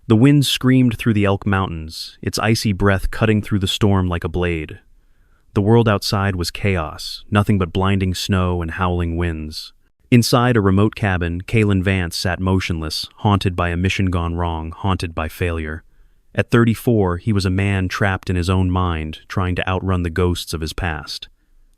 The wind screamed through the Elk Mountains, its icy breath cutting through the storm like a blade. The world outside was chaos, nothing but blinding snow and howling winds. Inside a remote cabin, Kalen Vance sat motionless, haunted by a mission gone wrong, haunted by failure. At 34, he was a man trapped in his own mind, trying to outrun the ghosts of his past.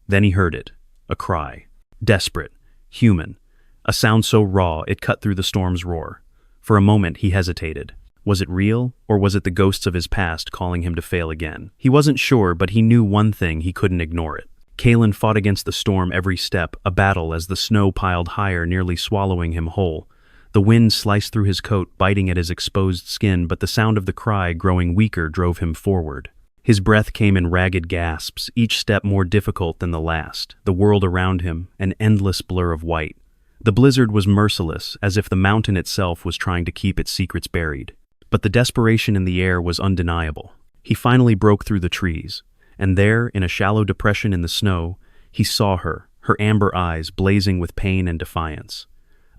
Then he heard it, a cry. Desperate, human, a sound so raw it cut through the storm's roar. For a moment he hesitated. Was it real, or was it the ghosts of his past calling him to fail again? He wasn't sure, but he knew one thing: he couldn't ignore it. Kalen fought against the storm every step, a battle as the snow piled higher, nearly swallowing him whole. The wind sliced through his coat, biting at his exposed skin, but the sound of the cry, growing weaker, drove him forward. His breath came in ragged gasps, each step more difficult than the last, the world around him, an endless blur of white. The blizzard was merciless, as if the mountain itself was trying to keep its secrets buried. But the desperation in the air was undeniable. He finally broke through the trees, and there, in a shallow depression in the snow, he saw her, her amber eyes blazing with pain and defiance.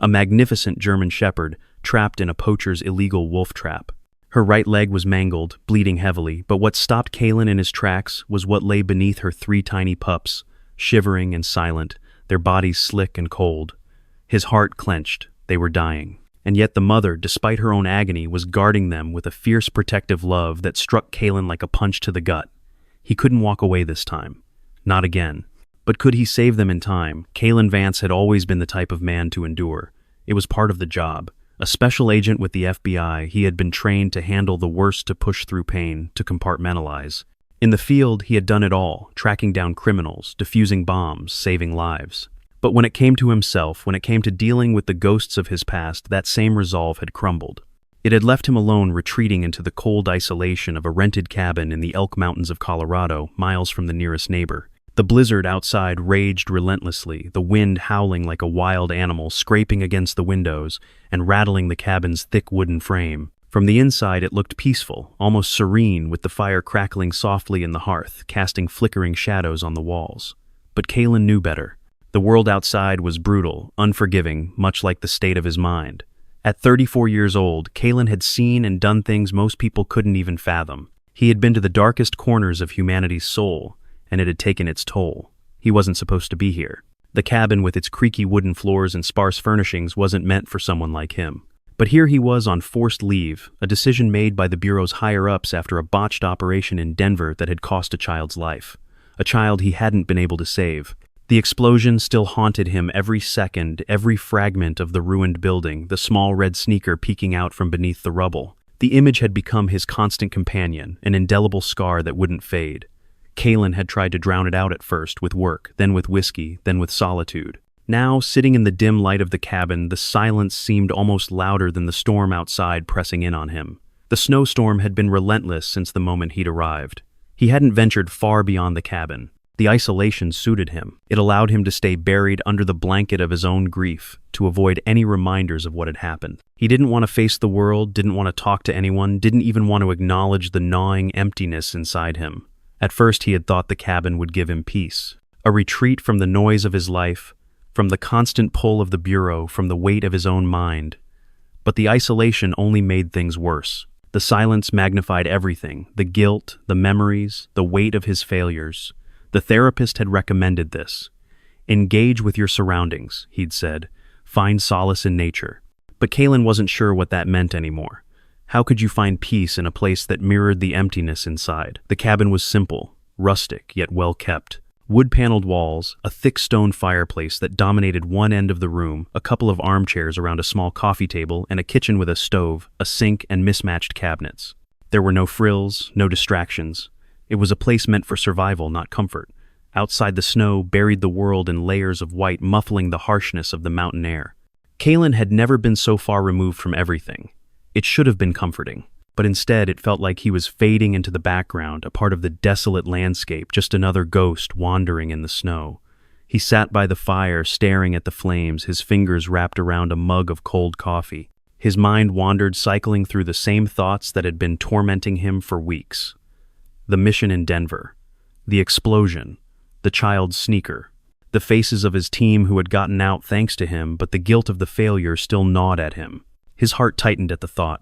A magnificent German shepherd, trapped in a poacher's illegal wolf trap. Her right leg was mangled, bleeding heavily, but what stopped Kalen in his tracks was what lay beneath her 3 tiny pups, shivering and silent, their bodies slick and cold. His heart clenched. They were dying. And yet the mother, despite her own agony, was guarding them with a fierce protective love that struck Kalen like a punch to the gut. He couldn't walk away this time. Not again. But could he save them in time? Kalen Vance had always been the type of man to endure. It was part of the job. A special agent with the FBI, he had been trained to handle the worst, to push through pain, to compartmentalize. In the field, he had done it all, tracking down criminals, defusing bombs, saving lives. But when it came to himself, when it came to dealing with the ghosts of his past, that same resolve had crumbled. It had left him alone, retreating into the cold isolation of a rented cabin in the Elk Mountains of Colorado, miles from the nearest neighbor. The blizzard outside raged relentlessly, the wind howling like a wild animal, scraping against the windows and rattling the cabin's thick wooden frame. From the inside it looked peaceful, almost serene, with the fire crackling softly in the hearth, casting flickering shadows on the walls. But Kalen knew better. The world outside was brutal, unforgiving, much like the state of his mind. At 34 years old, Kalen had seen and done things most people couldn't even fathom. He had been to the darkest corners of humanity's soul, and it had taken its toll. He wasn't supposed to be here. The cabin with its creaky wooden floors and sparse furnishings wasn't meant for someone like him. But here he was on forced leave, a decision made by the Bureau's higher-ups after a botched operation in Denver that had cost a child's life. A child he hadn't been able to save. The explosion still haunted him every second, every fragment of the ruined building, the small red sneaker peeking out from beneath the rubble. The image had become his constant companion, an indelible scar that wouldn't fade. Kalen had tried to drown it out at first, with work, then with whiskey, then with solitude. Now, sitting in the dim light of the cabin, the silence seemed almost louder than the storm outside pressing in on him. The snowstorm had been relentless since the moment he'd arrived. He hadn't ventured far beyond the cabin. The isolation suited him. It allowed him to stay buried under the blanket of his own grief, to avoid any reminders of what had happened. He didn't want to face the world, didn't want to talk to anyone, didn't even want to acknowledge the gnawing emptiness inside him. At first he had thought the cabin would give him peace. A retreat from the noise of his life, from the constant pull of the Bureau, from the weight of his own mind. But the isolation only made things worse. The silence magnified everything, the guilt, the memories, the weight of his failures. The therapist had recommended this. Engage with your surroundings, he'd said. Find solace in nature. But Kalen wasn't sure what that meant anymore. How could you find peace in a place that mirrored the emptiness inside? The cabin was simple, rustic, yet well kept. Wood-paneled walls, a thick stone fireplace that dominated one end of the room, a couple of armchairs around a small coffee table, and a kitchen with a stove, a sink, and mismatched cabinets. There were no frills, no distractions. It was a place meant for survival, not comfort. Outside, the snow buried the world in layers of white, muffling the harshness of the mountain air. Kalen had never been so far removed from everything. It should have been comforting, but instead it felt like he was fading into the background, a part of the desolate landscape, just another ghost wandering in the snow. He sat by the fire, staring at the flames, his fingers wrapped around a mug of cold coffee. His mind wandered, cycling through the same thoughts that had been tormenting him for weeks. The mission in Denver, the explosion, the child's sneaker, the faces of his team who had gotten out thanks to him, but the guilt of the failure still gnawed at him. His heart tightened at the thought.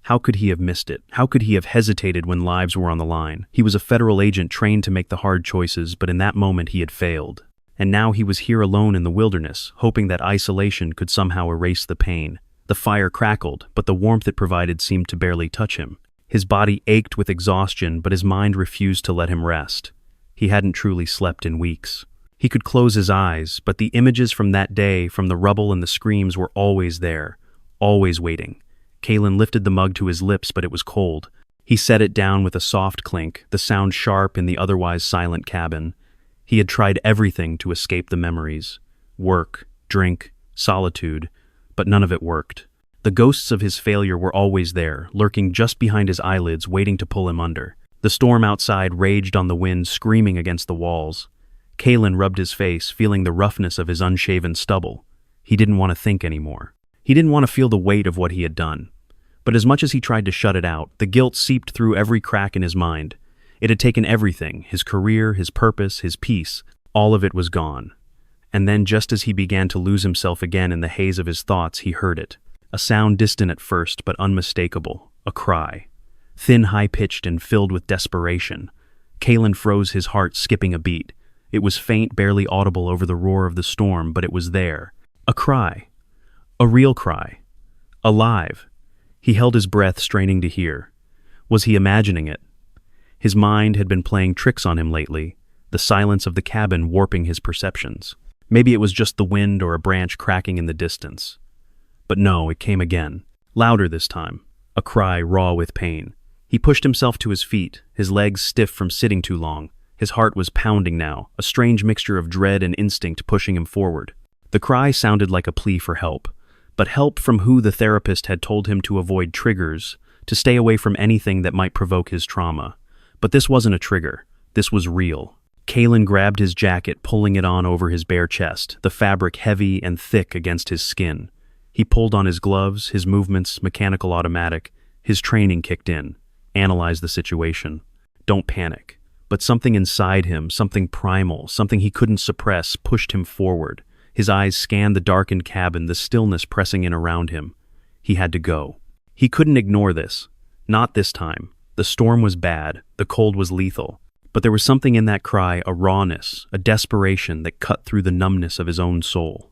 How could he have missed it? How could he have hesitated when lives were on the line? He was a federal agent trained to make the hard choices, but in that moment he had failed. And now he was here alone in the wilderness, hoping that isolation could somehow erase the pain. The fire crackled, but the warmth it provided seemed to barely touch him. His body ached with exhaustion, but his mind refused to let him rest. He hadn't truly slept in weeks. He could close his eyes, but the images from that day, from the rubble and the screams, were always there, always waiting. Kalen lifted the mug to his lips, but it was cold. He set it down with a soft clink, the sound sharp in the otherwise silent cabin. He had tried everything to escape the memories. Work, drink, solitude, but none of it worked. The ghosts of his failure were always there, lurking just behind his eyelids, waiting to pull him under. The storm outside raged on the wind, screaming against the walls. Kalen rubbed his face, feeling the roughness of his unshaven stubble. He didn't want to think anymore. He didn't want to feel the weight of what he had done. But as much as he tried to shut it out, the guilt seeped through every crack in his mind. It had taken everything, his career, his purpose, his peace. All of it was gone. And then, just as he began to lose himself again in the haze of his thoughts, he heard it. A sound distant at first, but unmistakable. A cry. Thin, high-pitched, and filled with desperation. Kalen froze, his heart skipping a beat. It was faint, barely audible over the roar of the storm, but it was there. A cry. A real cry. Alive. He held his breath, straining to hear. Was he imagining it? His mind had been playing tricks on him lately, the silence of the cabin warping his perceptions. Maybe it was just the wind or a branch cracking in the distance. But no, it came again. Louder this time. A cry raw with pain. He pushed himself to his feet, his legs stiff from sitting too long. His heart was pounding now, a strange mixture of dread and instinct pushing him forward. The cry sounded like a plea for help. But help from who the therapist had told him to avoid triggers, to stay away from anything that might provoke his trauma. But this wasn't a trigger. This was real. Kalen grabbed his jacket, pulling it on over his bare chest, the fabric heavy and thick against his skin. He pulled on his gloves, his movements mechanical automatic. His training kicked in. Analyze the situation. Don't panic. But something inside him, something primal, something he couldn't suppress, pushed him forward. His eyes scanned the darkened cabin, the stillness pressing in around him. He had to go. He couldn't ignore this. Not this time. The storm was bad, the cold was lethal. But there was something in that cry, a rawness, a desperation that cut through the numbness of his own soul.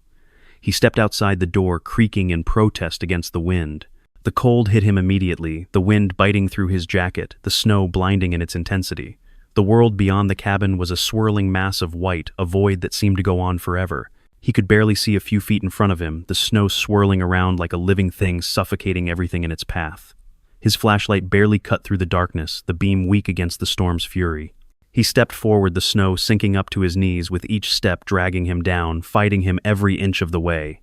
He stepped outside the door, creaking in protest against the wind. The cold hit him immediately, the wind biting through his jacket, the snow blinding in its intensity. The world beyond the cabin was a swirling mass of white, a void that seemed to go on forever. He could barely see a few feet in front of him, the snow swirling around like a living thing, suffocating everything in its path. His flashlight barely cut through the darkness, the beam weak against the storm's fury. He stepped forward, the snow sinking up to his knees, with each step dragging him down, fighting him every inch of the way.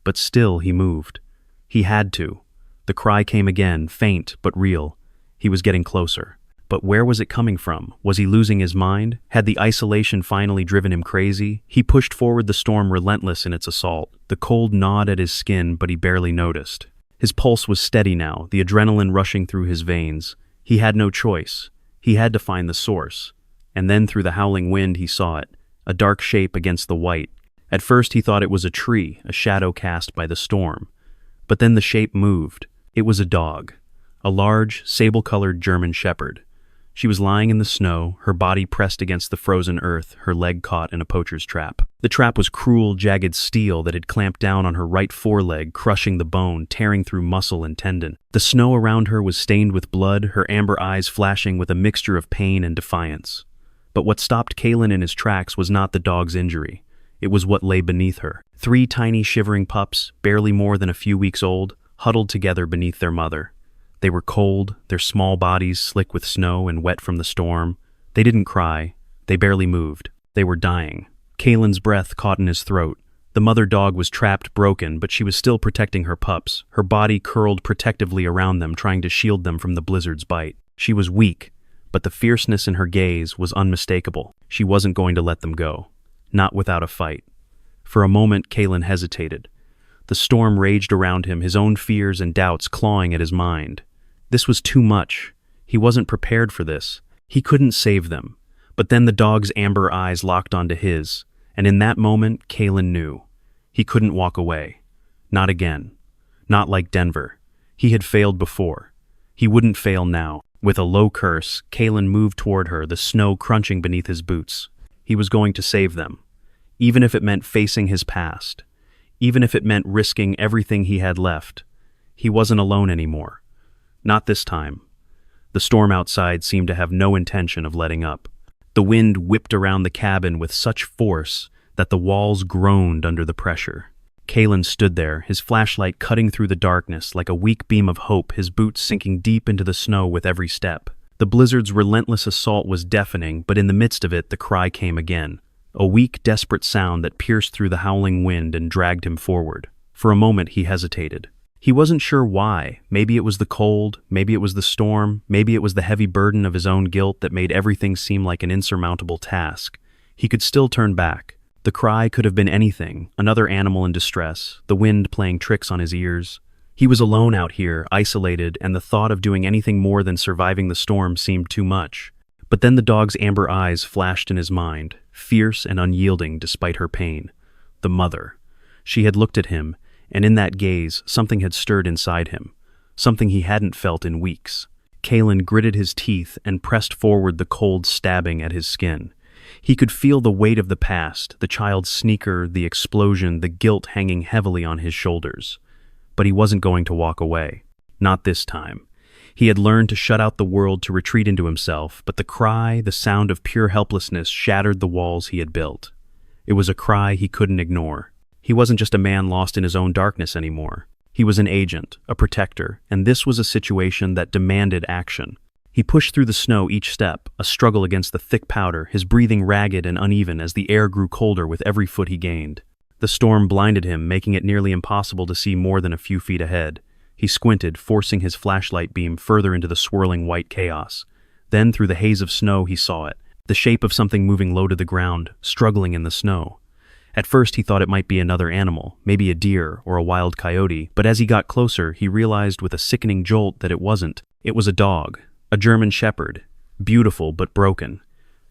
But still he moved. He had to. The cry came again, faint but real. He was getting closer. But where was it coming from? Was he losing his mind? Had the isolation finally driven him crazy? He pushed forward, the storm relentless in its assault. The cold gnawed at his skin, but he barely noticed. His pulse was steady now, the adrenaline rushing through his veins. He had no choice. He had to find the source. And then through the howling wind he saw it, a dark shape against the white. At first he thought it was a tree, a shadow cast by the storm. But then the shape moved. It was a dog. A large, sable-colored German shepherd. She was lying in the snow, her body pressed against the frozen earth, her leg caught in a poacher's trap. The trap was cruel, jagged steel that had clamped down on her right foreleg, crushing the bone, tearing through muscle and tendon. The snow around her was stained with blood, her amber eyes flashing with a mixture of pain and defiance. But what stopped Kalen in his tracks was not the dog's injury. It was what lay beneath her. 3 tiny shivering pups, barely more than a few weeks old, huddled together beneath their mother. They were cold, their small bodies slick with snow and wet from the storm. They didn't cry. They barely moved. They were dying. Kalen's breath caught in his throat. The mother dog was trapped, broken, but she was still protecting her pups, her body curled protectively around them, trying to shield them from the blizzard's bite. She was weak, but the fierceness in her gaze was unmistakable. She wasn't going to let them go. Not without a fight. For a moment, Kalen hesitated. The storm raged around him, his own fears and doubts clawing at his mind. This was too much. He wasn't prepared for this. He couldn't save them. But then the dog's amber eyes locked onto his, and in that moment, Kalen knew. He couldn't walk away. Not again. Not like Denver. He had failed before. He wouldn't fail now. With a low curse, Kalen moved toward her, the snow crunching beneath his boots. He was going to save them, even if it meant facing his past, even if it meant risking everything he had left. He wasn't alone anymore. Not this time. The storm outside seemed to have no intention of letting up. The wind whipped around the cabin with such force that the walls groaned under the pressure. Kalen stood there, his flashlight cutting through the darkness like a weak beam of hope, his boots sinking deep into the snow with every step. The blizzard's relentless assault was deafening, but in the midst of it, the cry came again. A weak, desperate sound that pierced through the howling wind and dragged him forward. For a moment, he hesitated. He wasn't sure why. Maybe it was the cold, maybe it was the storm, maybe it was the heavy burden of his own guilt that made everything seem like an insurmountable task. He could still turn back. The cry could have been anything, another animal in distress, the wind playing tricks on his ears. He was alone out here, isolated, and the thought of doing anything more than surviving the storm seemed too much. But then the dog's amber eyes flashed in his mind, fierce and unyielding despite her pain. The mother. She had looked at him, and in that gaze, something had stirred inside him, something he hadn't felt in weeks. Kalen gritted his teeth and pressed forward, the cold stabbing at his skin. He could feel the weight of the past, the child's sneaker, the explosion, the guilt hanging heavily on his shoulders. But he wasn't going to walk away. Not this time. He had learned to shut out the world, to retreat into himself, but the cry, the sound of pure helplessness, shattered the walls he had built. It was a cry he couldn't ignore. He wasn't just a man lost in his own darkness anymore. He was an agent, a protector, and this was a situation that demanded action. He pushed through the snow each step, a struggle against the thick powder, his breathing ragged and uneven as the air grew colder with every foot he gained. The storm blinded him, making it nearly impossible to see more than a few feet ahead. He squinted, forcing his flashlight beam further into the swirling white chaos. Then, through the haze of snow, he saw it, the shape of something moving low to the ground, struggling in the snow. At first, he thought it might be another animal, maybe a deer or a wild coyote, but as he got closer, he realized with a sickening jolt that it wasn't. It was a dog, a German shepherd, beautiful but broken.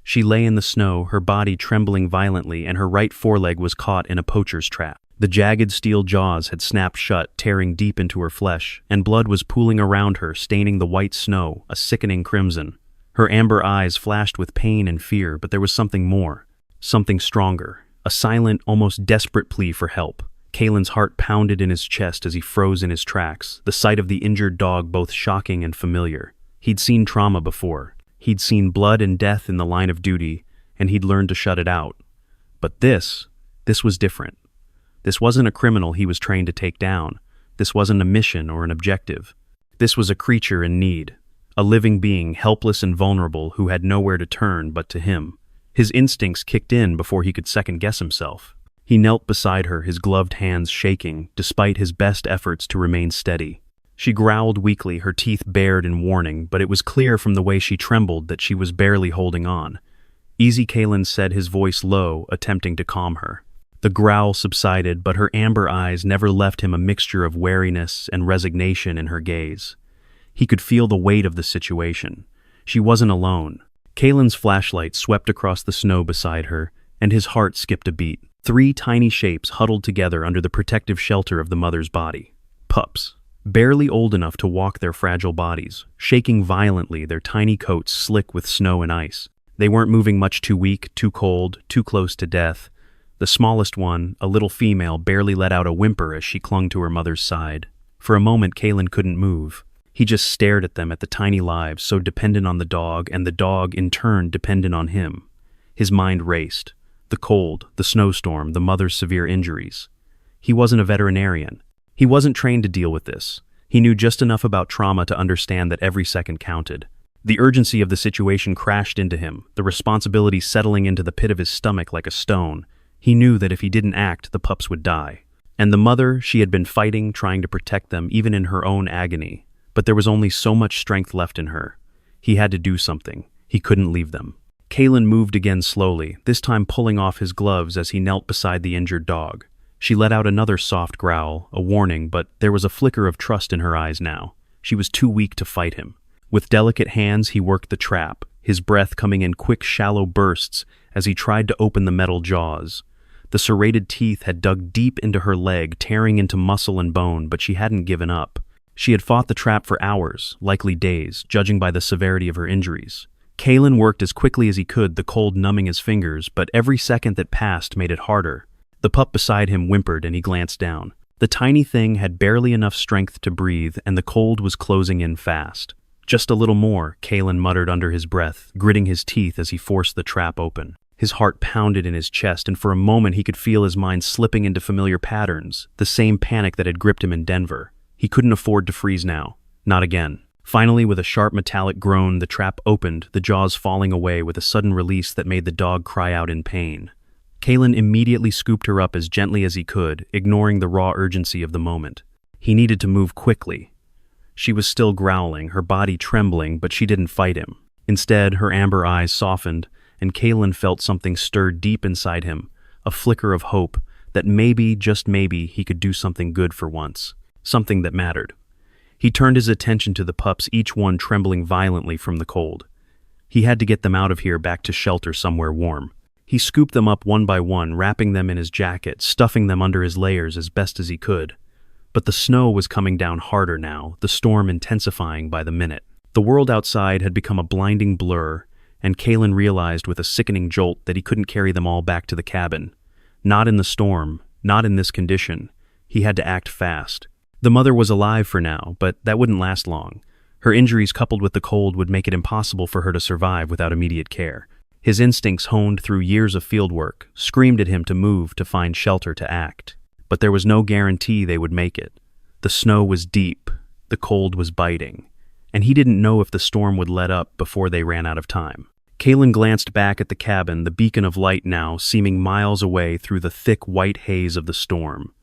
She lay in the snow, her body trembling violently, and her right foreleg was caught in a poacher's trap. The jagged steel jaws had snapped shut, tearing deep into her flesh, and blood was pooling around her, staining the white snow, a sickening crimson. Her amber eyes flashed with pain and fear, but there was something more, something stronger, a silent, almost desperate plea for help. Kalen's heart pounded in his chest as he froze in his tracks, the sight of the injured dog both shocking and familiar. He'd seen trauma before. He'd seen blood and death in the line of duty, and he'd learned to shut it out. But this was different. This wasn't a criminal he was trained to take down. This wasn't a mission or an objective. This was a creature in need, a living being, helpless and vulnerable, who had nowhere to turn but to him. His instincts kicked in before he could second-guess himself. He knelt beside her, his gloved hands shaking, despite his best efforts to remain steady. She growled weakly, her teeth bared in warning, but it was clear from the way she trembled that she was barely holding on. "Easy," Kalen said, his voice low, attempting to calm her. The growl subsided, but her amber eyes never left him, a mixture of wariness and resignation in her gaze. He could feel the weight of the situation. She wasn't alone. Kalen's flashlight swept across the snow beside her, and his heart skipped a beat. 3 tiny shapes huddled together under the protective shelter of the mother's body. Pups. Barely old enough to walk their fragile bodies, shaking violently, their tiny coats slick with snow and ice. They weren't moving much, too weak, too cold, too close to death. The smallest one, a little female, barely let out a whimper as she clung to her mother's side. For a moment, Kalen couldn't move. He just stared at them, at the tiny lives, so dependent on the dog, and the dog, in turn, dependent on him. His mind raced. The cold, the snowstorm, the mother's severe injuries. He wasn't a veterinarian. He wasn't trained to deal with this. He knew just enough about trauma to understand that every second counted. The urgency of the situation crashed into him, the responsibility settling into the pit of his stomach like a stone. He knew that if he didn't act, the pups would die. And the mother, she had been fighting, trying to protect them, even in her own agony. But there was only so much strength left in her. He had to do something. He couldn't leave them. Kalen moved again slowly, this time pulling off his gloves as he knelt beside the injured dog. She let out another soft growl, a warning, but there was a flicker of trust in her eyes now. She was too weak to fight him. With delicate hands, he worked the trap, his breath coming in quick, shallow bursts as he tried to open the metal jaws. The serrated teeth had dug deep into her leg, tearing into muscle and bone, but she hadn't given up. She had fought the trap for hours, likely days, judging by the severity of her injuries. Kalen worked as quickly as he could, the cold numbing his fingers, but every second that passed made it harder. The pup beside him whimpered and he glanced down. The tiny thing had barely enough strength to breathe, and the cold was closing in fast. Just a little more, Kalen muttered under his breath, gritting his teeth as he forced the trap open. His heart pounded in his chest, and for a moment he could feel his mind slipping into familiar patterns, the same panic that had gripped him in Denver. He couldn't afford to freeze now. Not again. Finally, with a sharp metallic groan, the trap opened, the jaws falling away with a sudden release that made the dog cry out in pain. Kalen immediately scooped her up as gently as he could, ignoring the raw urgency of the moment. He needed to move quickly. She was still growling, her body trembling, but she didn't fight him. Instead, her amber eyes softened, and Kalen felt something stir deep inside him, a flicker of hope that maybe, just maybe, he could do something good for once, something that mattered. He turned his attention to the pups, each one trembling violently from the cold. He had to get them out of here, back to shelter somewhere warm. He scooped them up one by one, wrapping them in his jacket, stuffing them under his layers as best as he could. But the snow was coming down harder now, the storm intensifying by the minute. The world outside had become a blinding blur, and Kalen realized with a sickening jolt that he couldn't carry them all back to the cabin. Not in the storm, not in this condition. He had to act fast. The mother was alive for now, but that wouldn't last long. Her injuries coupled with the cold would make it impossible for her to survive without immediate care. His instincts, honed through years of fieldwork, screamed at him to move, to find shelter, to act. But there was no guarantee they would make it. The snow was deep, the cold was biting, and he didn't know if the storm would let up before they ran out of time. Kalen glanced back at the cabin, the beacon of light now seeming miles away through the thick white haze of the storm.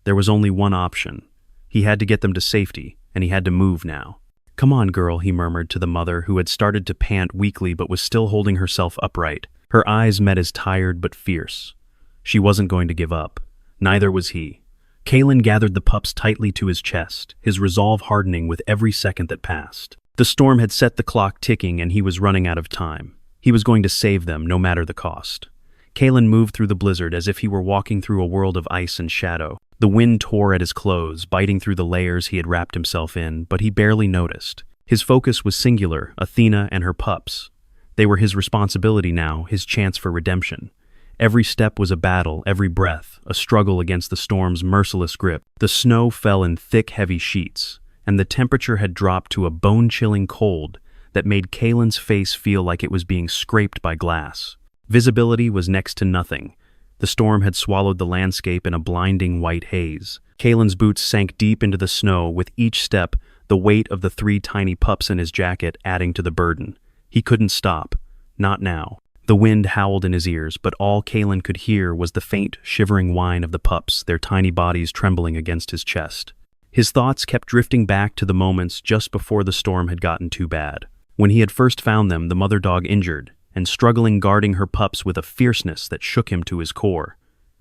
There was only one option. He had to get them to safety, and he had to move now. "Come on, girl," he murmured to the mother, who had started to pant weakly but was still holding herself upright. Her eyes met as tired but fierce. She wasn't going to give up. Neither was he. Kalen gathered the pups tightly to his chest, his resolve hardening with every second that passed. The storm had set the clock ticking, and he was running out of time. He was going to save them, no matter the cost. Kalen moved through the blizzard as if he were walking through a world of ice and shadow. The wind tore at his clothes, biting through the layers he had wrapped himself in, but he barely noticed. His focus was singular, Athena and her pups. They were his responsibility now, his chance for redemption. Every step was a battle, every breath, a struggle against the storm's merciless grip. The snow fell in thick, heavy sheets, and the temperature had dropped to a bone-chilling cold that made Kalen's face feel like it was being scraped by glass. Visibility was next to nothing. The storm had swallowed the landscape in a blinding white haze. Kalen's boots sank deep into the snow, with each step the weight of the 3 tiny pups in his jacket adding to the burden. He couldn't stop. Not now. The wind howled in his ears, but all Kalen could hear was the faint, shivering whine of the pups, their tiny bodies trembling against his chest. His thoughts kept drifting back to the moments just before the storm had gotten too bad. When he had first found them, the mother dog injured, and struggling guarding her pups with a fierceness that shook him to his core.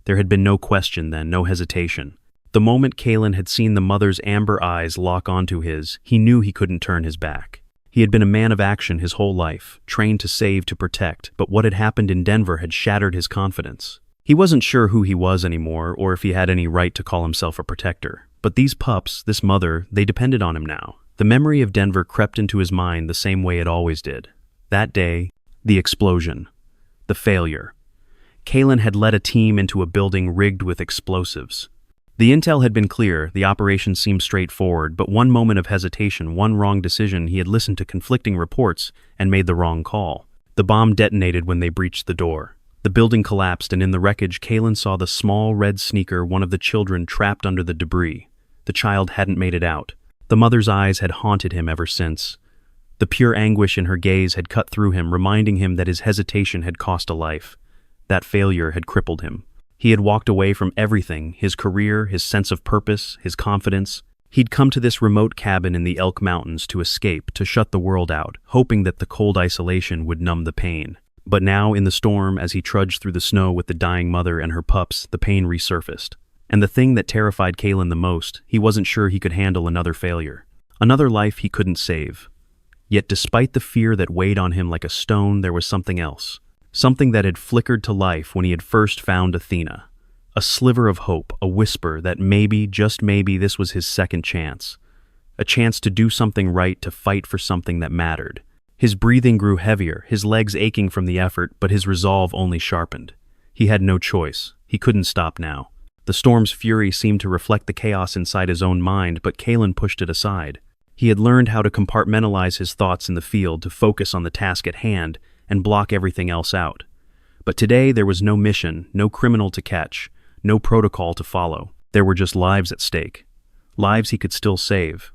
There had been no question then, no hesitation. The moment Kalen had seen the mother's amber eyes lock onto his, he knew he couldn't turn his back. He had been a man of action his whole life, trained to save, to protect, but what had happened in Denver had shattered his confidence. He wasn't sure who he was anymore, or if he had any right to call himself a protector. But these pups, this mother, they depended on him now. The memory of Denver crept into his mind the same way it always did. That day, the explosion, the failure. Kalen had led a team into a building rigged with explosives. The intel had been clear, the operation seemed straightforward, but one moment of hesitation, one wrong decision, he had listened to conflicting reports and made the wrong call. The bomb detonated when they breached the door. The building collapsed, and in the wreckage, Kalen saw the small red sneaker, one of the children, trapped under the debris. The child hadn't made it out. The mother's eyes had haunted him ever since. The pure anguish in her gaze had cut through him, reminding him that his hesitation had cost a life. That failure had crippled him. He had walked away from everything, his career, his sense of purpose, his confidence. He'd come to this remote cabin in the Elk Mountains to escape, to shut the world out, hoping that the cold isolation would numb the pain. But now, in the storm, as he trudged through the snow with the dying mother and her pups, the pain resurfaced. And the thing that terrified Kalen the most, he wasn't sure he could handle another failure. Another life he couldn't save. Yet despite the fear that weighed on him like a stone, there was something else. Something that had flickered to life when he had first found Athena. A sliver of hope, a whisper that maybe, just maybe, this was his second chance. a chance to do something right, to fight for something that mattered. His breathing grew heavier, his legs aching from the effort, but his resolve only sharpened. He had no choice. He couldn't stop now. The storm's fury seemed to reflect the chaos inside his own mind, but Kalen pushed it aside. He had learned how to compartmentalize his thoughts in the field, to focus on the task at hand and block everything else out. But today there was no mission, no criminal to catch, no protocol to follow. There were just lives at stake. Lives he could still save.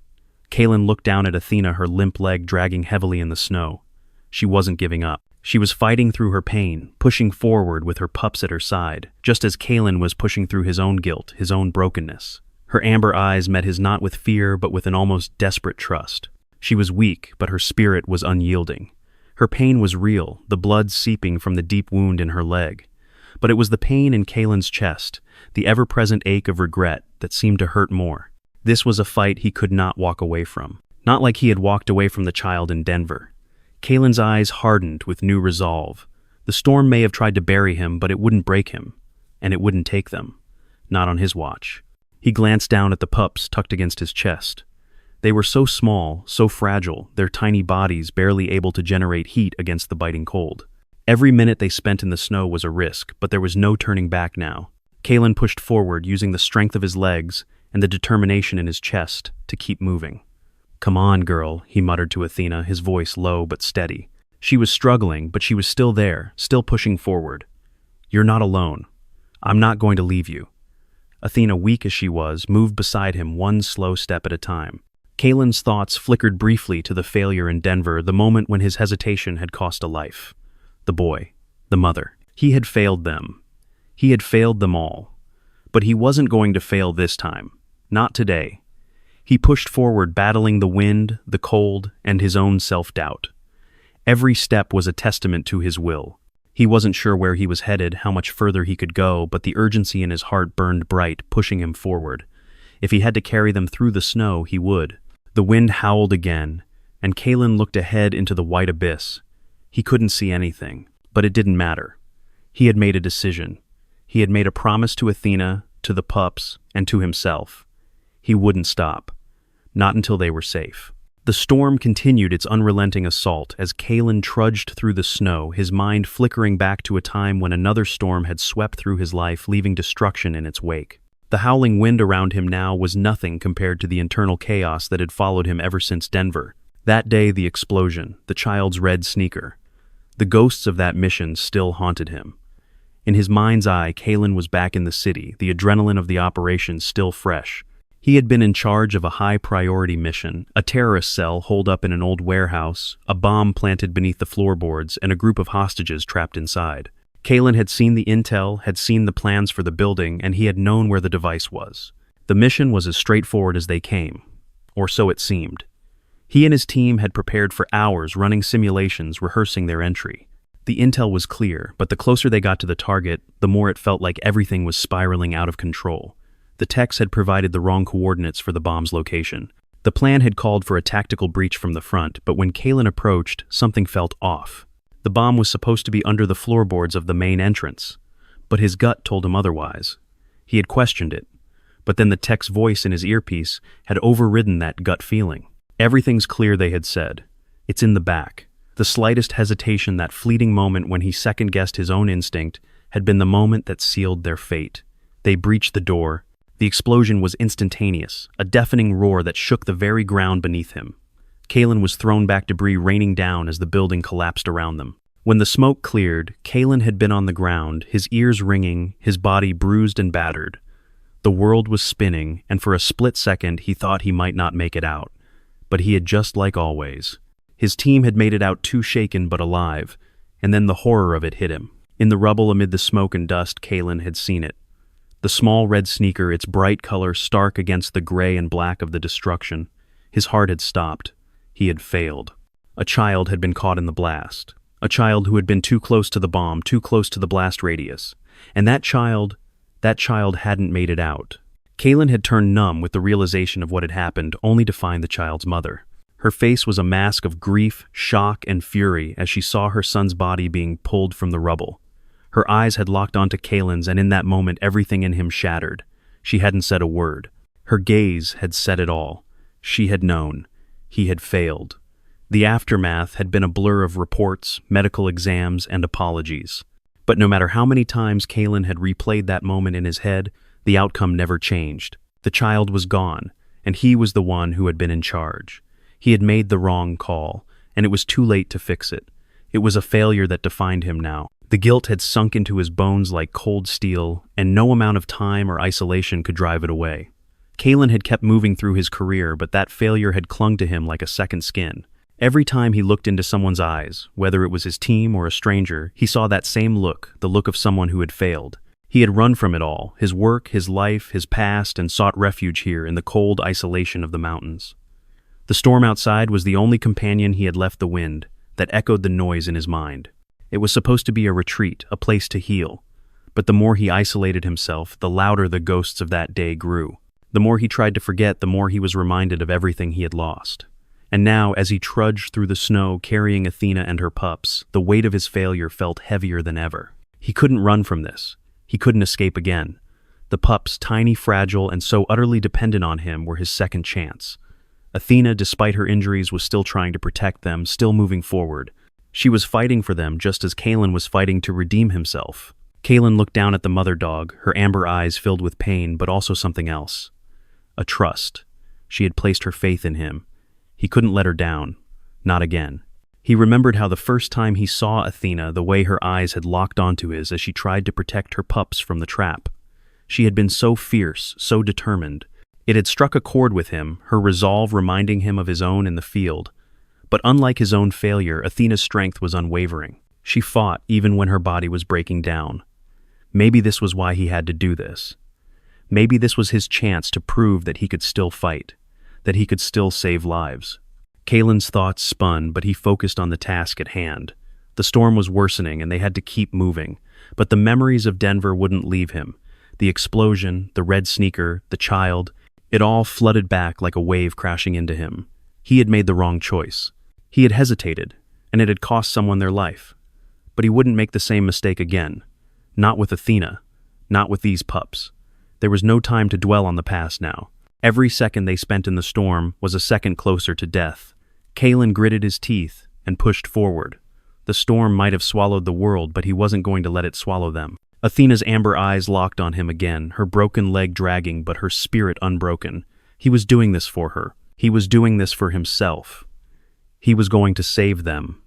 Kalen looked down at Athena, her limp leg dragging heavily in the snow. She wasn't giving up. She was fighting through her pain, pushing forward with her pups at her side, just as Kalen was pushing through his own guilt, his own brokenness. Her amber eyes met his not with fear, but with an almost desperate trust. She was weak, but her spirit was unyielding. Her pain was real, the blood seeping from the deep wound in her leg. But it was the pain in Kalen's chest, the ever-present ache of regret, that seemed to hurt more. This was a fight he could not walk away from. Not like he had walked away from the child in Denver. Kalen's eyes hardened with new resolve. The storm may have tried to bury him, but it wouldn't break him. And it wouldn't take them. Not on his watch. He glanced down at the pups tucked against his chest. They were so small, so fragile, their tiny bodies barely able to generate heat against the biting cold. Every minute they spent in the snow was a risk, but there was no turning back now. Kalen pushed forward, using the strength of his legs and the determination in his chest to keep moving. "Come on, girl," he muttered to Athena, his voice low but steady. She was struggling, but she was still there, still pushing forward. "You're not alone. I'm not going to leave you." Athena, weak as she was, moved beside him one slow step at a time. Kalen's thoughts flickered briefly to the failure in Denver, the moment when his hesitation had cost a life. The boy, the mother. He had failed them. He had failed them all. But he wasn't going to fail this time. Not today. He pushed forward, battling the wind, the cold, and his own self-doubt. Every step was a testament to his will. He wasn't sure where he was headed, how much further he could go, but the urgency in his heart burned bright, pushing him forward. If he had to carry them through the snow, he would. The wind howled again, and Kalen looked ahead into the white abyss. He couldn't see anything, but it didn't matter. He had made a decision. He had made a promise to Athena, to the pups, and to himself. He wouldn't stop. Not until they were safe. The storm continued its unrelenting assault as Kalen trudged through the snow, his mind flickering back to a time when another storm had swept through his life, leaving destruction in its wake. The howling wind around him now was nothing compared to the internal chaos that had followed him ever since Denver. That day, the explosion, the child's red sneaker. The ghosts of that mission still haunted him. In his mind's eye, Kalen was back in the city, the adrenaline of the operation still fresh. He had been in charge of a high-priority mission, a terrorist cell holed up in an old warehouse, a bomb planted beneath the floorboards, and a group of hostages trapped inside. Kalen had seen the intel, had seen the plans for the building, and he had known where the device was. The mission was as straightforward as they came, or so it seemed. He and his team had prepared for hours, running simulations, rehearsing their entry. The intel was clear, but the closer they got to the target, the more it felt like everything was spiraling out of control. The techs had provided the wrong coordinates for the bomb's location. The plan had called for a tactical breach from the front, but when Kalen approached, something felt off. The bomb was supposed to be under the floorboards of the main entrance, but his gut told him otherwise. He had questioned it, but then the tech's voice in his earpiece had overridden that gut feeling. "Everything's clear," they had said. "It's in the back." The slightest hesitation, that fleeting moment when he second-guessed his own instinct, had been the moment that sealed their fate. They breached the door. The explosion was instantaneous, a deafening roar that shook the very ground beneath him. Kalen was thrown back, debris raining down as the building collapsed around them. When the smoke cleared, Kalen had been on the ground, his ears ringing, his body bruised and battered. The world was spinning, and for a split second he thought he might not make it out. But he had, just like always. His team had made it out too shaken but alive, and then the horror of it hit him. In the rubble amid the smoke and dust, Kalen had seen it. The small red sneaker, its bright color stark against the gray and black of the destruction. His heart had stopped. He had failed. A child had been caught in the blast. A child who had been too close to the bomb, too close to the blast radius. And that child hadn't made it out. Kalen had turned numb with the realization of what had happened, only to find the child's mother. Her face was a mask of grief, shock, and fury as she saw her son's body being pulled from the rubble. Her eyes had locked onto Kalen's, and in that moment everything in him shattered. She hadn't said a word. Her gaze had said it all. She had known. He had failed. The aftermath had been a blur of reports, medical exams, and apologies. But no matter how many times Kalen had replayed that moment in his head, the outcome never changed. The child was gone, and he was the one who had been in charge. He had made the wrong call, and it was too late to fix it. It was a failure that defined him now. The guilt had sunk into his bones like cold steel, and no amount of time or isolation could drive it away. Kalen had kept moving through his career, but that failure had clung to him like a second skin. Every time he looked into someone's eyes, whether it was his team or a stranger, he saw that same look, the look of someone who had failed. He had run from it all, his work, his life, his past, and sought refuge here in the cold isolation of the mountains. The storm outside was the only companion he had left the wind, that echoed the noise in his mind. It was supposed to be a retreat, a place to heal. But the more he isolated himself, the louder the ghosts of that day grew. The more he tried to forget, the more he was reminded of everything he had lost. And now, as he trudged through the snow carrying Athena and her pups, the weight of his failure felt heavier than ever. He couldn't run from this. He couldn't escape again. The pups, tiny, fragile, and so utterly dependent on him, were his second chance. Athena, despite her injuries, was still trying to protect them, still moving forward. She was fighting for them just as Kalen was fighting to redeem himself. Kalen looked down at the mother dog, her amber eyes filled with pain, but also something else. A trust. She had placed her faith in him. He couldn't let her down. Not again. He remembered how the first time he saw Athena, the way her eyes had locked onto his as she tried to protect her pups from the trap. She had been so fierce, so determined. It had struck a chord with him, her resolve reminding him of his own in the field. But unlike his own failure, Athena's strength was unwavering. She fought even when her body was breaking down. Maybe this was why he had to do this. Maybe this was his chance to prove that he could still fight, that he could still save lives. Kalen's thoughts spun, but he focused on the task at hand. The storm was worsening, and they had to keep moving. But the memories of Denver wouldn't leave him. The explosion, the red sneaker, the child, it all flooded back like a wave crashing into him. He had made the wrong choice. He had hesitated, and it had cost someone their life. But he wouldn't make the same mistake again. Not with Athena. Not with these pups. There was no time to dwell on the past now. Every second they spent in the storm was a second closer to death. Kalen gritted his teeth and pushed forward. The storm might have swallowed the world, but he wasn't going to let it swallow them. Athena's amber eyes locked on him again, her broken leg dragging but her spirit unbroken. He was doing this for her. He was doing this for himself. He was going to save them.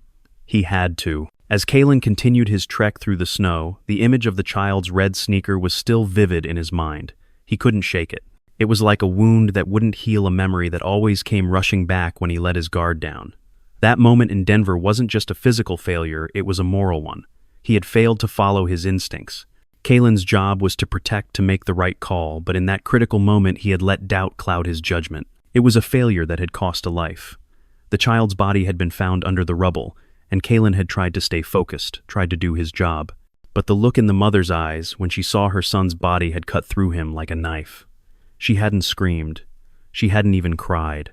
He had to. As Kalen continued his trek through the snow, the image of the child's red sneaker was still vivid in his mind. He couldn't shake it. It was like a wound that wouldn't heal, a memory that always came rushing back when he let his guard down. That moment in Denver wasn't just a physical failure, it was a moral one. He had failed to follow his instincts. Kalen's job was to protect, to make the right call, but in that critical moment he had let doubt cloud his judgment. It was a failure that had cost a life. The child's body had been found under the rubble, and Kalen had tried to stay focused, tried to do his job. But the look in the mother's eyes when she saw her son's body had cut through him like a knife. She hadn't screamed. She hadn't even cried.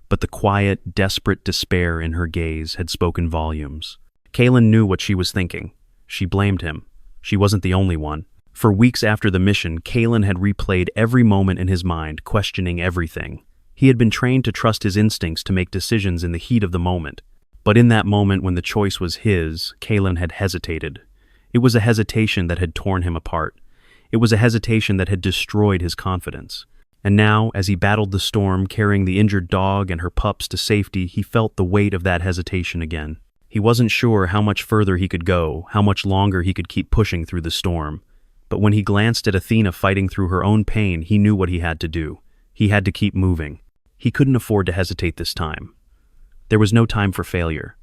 But the quiet, desperate despair in her gaze had spoken volumes. Kalen knew what she was thinking. She blamed him. She wasn't the only one. For weeks after the mission, Kalen had replayed every moment in his mind, questioning everything. He had been trained to trust his instincts to make decisions in the heat of the moment. But in that moment when the choice was his, Kalen had hesitated. It was a hesitation that had torn him apart. It was a hesitation that had destroyed his confidence. And now, as he battled the storm, carrying the injured dog and her pups to safety, he felt the weight of that hesitation again. He wasn't sure how much further he could go, how much longer he could keep pushing through the storm. But when he glanced at Athena fighting through her own pain, he knew what he had to do. He had to keep moving. He couldn't afford to hesitate this time. There was no time for failure.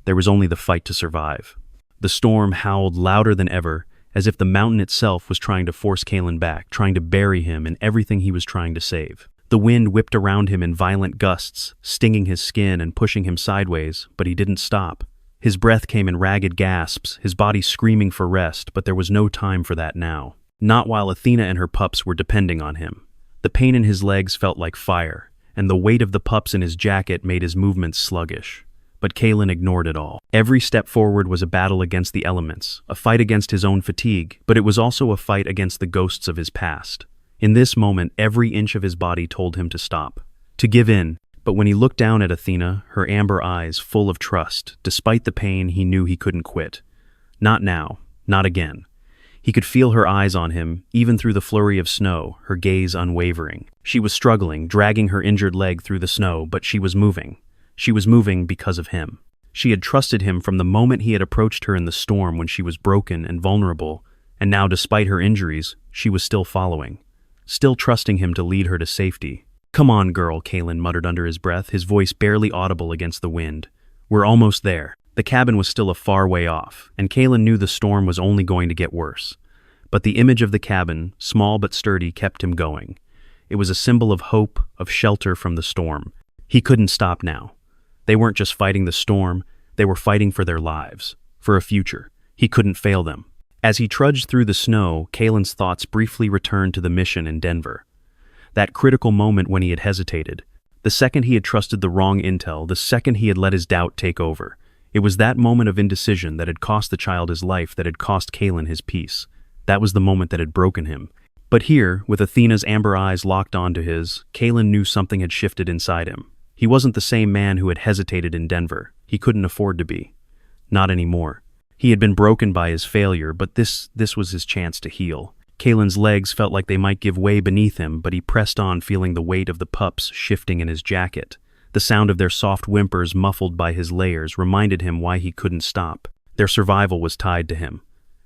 There was only the fight to survive. The storm howled louder than ever, as if the mountain itself was trying to force Kalen back, trying to bury him in everything he was trying to save. The wind whipped around him in violent gusts, stinging his skin and pushing him sideways, but he didn't stop. His breath came in ragged gasps, his body screaming for rest, but there was no time for that now. Not while Athena and her pups were depending on him. The pain in his legs felt like fire, and the weight of the pups in his jacket made his movements sluggish. But Kalen ignored it all. Every step forward was a battle against the elements, a fight against his own fatigue, but it was also a fight against the ghosts of his past. In this moment, every inch of his body told him to stop, to give in. But when he looked down at Athena, her amber eyes full of trust, despite the pain, he knew he couldn't quit. Not now, not again. He could feel her eyes on him, even through the flurry of snow, her gaze unwavering. She was struggling, dragging her injured leg through the snow, but she was moving. She was moving because of him. She had trusted him from the moment he had approached her in the storm when she was broken and vulnerable, and now, despite her injuries, she was still following. Still trusting him to lead her to safety. "Come on, girl," Kalen muttered under his breath, his voice barely audible against the wind. "We're almost there." The cabin was still a far way off, and Kalen knew the storm was only going to get worse. But the image of the cabin, small but sturdy, kept him going. It was a symbol of hope, of shelter from the storm. He couldn't stop now. They weren't just fighting the storm, they were fighting for their lives, for a future. He couldn't fail them. As he trudged through the snow, Kalen's thoughts briefly returned to the mission in Denver. That critical moment when he had hesitated. The second he had trusted the wrong intel, the second he had let his doubt take over. It was that moment of indecision that had cost the child his life, that had cost Kalen his peace. That was the moment that had broken him. But here, with Athena's amber eyes locked onto his, Kalen knew something had shifted inside him. He wasn't the same man who had hesitated in Denver. He couldn't afford to be. Not anymore. He had been broken by his failure, but this was his chance to heal. Kalen's legs felt like they might give way beneath him, but he pressed on, feeling the weight of the pups shifting in his jacket. The sound of their soft whimpers, muffled by his layers, reminded him why he couldn't stop. Their survival was tied to him.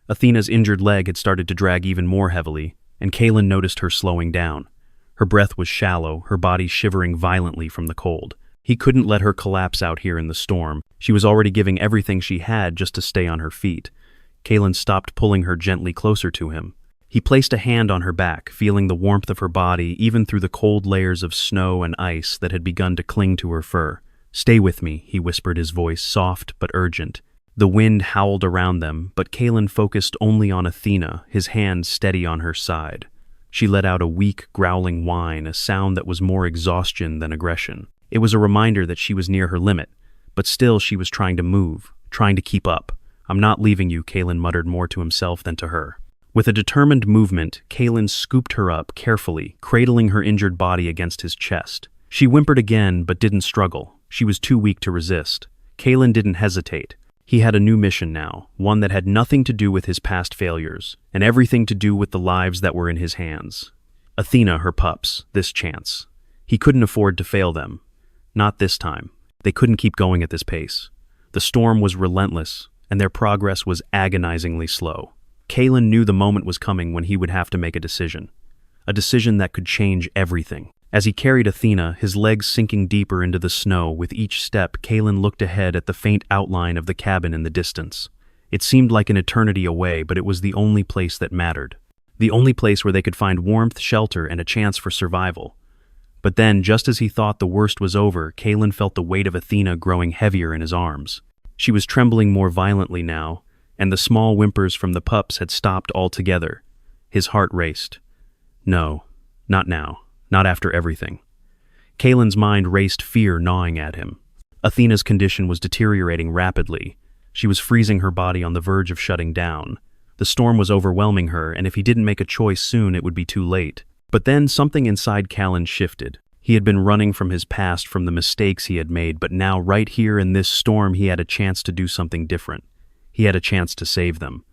Athena's injured leg had started to drag even more heavily, and Kalen noticed her slowing down. Her breath was shallow, her body shivering violently from the cold. He couldn't let her collapse out here in the storm. She was already giving everything she had just to stay on her feet. Kalen stopped pulling her gently closer to him. He placed a hand on her back, feeling the warmth of her body even through the cold layers of snow and ice that had begun to cling to her fur. "Stay with me," he whispered, his voice soft but urgent. The wind howled around them, but Kalen focused only on Athena, his hand steady on her side. She let out a weak, growling whine, a sound that was more exhaustion than aggression. It was a reminder that she was near her limit, but still she was trying to move, trying to keep up. "I'm not leaving you," Kalen muttered more to himself than to her. With a determined movement, Kalen scooped her up carefully, cradling her injured body against his chest. She whimpered again, but didn't struggle. She was too weak to resist. Kalen didn't hesitate. He had a new mission now, one that had nothing to do with his past failures, and everything to do with the lives that were in his hands. Athena, her pups, this chance. He couldn't afford to fail them. Not this time. They couldn't keep going at this pace. The storm was relentless, and their progress was agonizingly slow. Kalen knew the moment was coming when he would have to make a decision that could change everything. As he carried Athena, his legs sinking deeper into the snow, with each step, Kalen looked ahead at the faint outline of the cabin in the distance. It seemed like an eternity away, but it was the only place that mattered. The only place where they could find warmth, shelter, and a chance for survival. But then, just as he thought the worst was over, Kalen felt the weight of Athena growing heavier in his arms. She was trembling more violently now, and the small whimpers from the pups had stopped altogether. His heart raced. No, not now. Not after everything. Kalen's mind raced, fear gnawing at him. Athena's condition was deteriorating rapidly. She was freezing, her body on the verge of shutting down. The storm was overwhelming her, and if he didn't make a choice soon, it would be too late. But then something inside Kalen shifted. He had been running from his past, from the mistakes he had made, but now, right here in this storm, he had a chance to do something different. He had a chance to save them.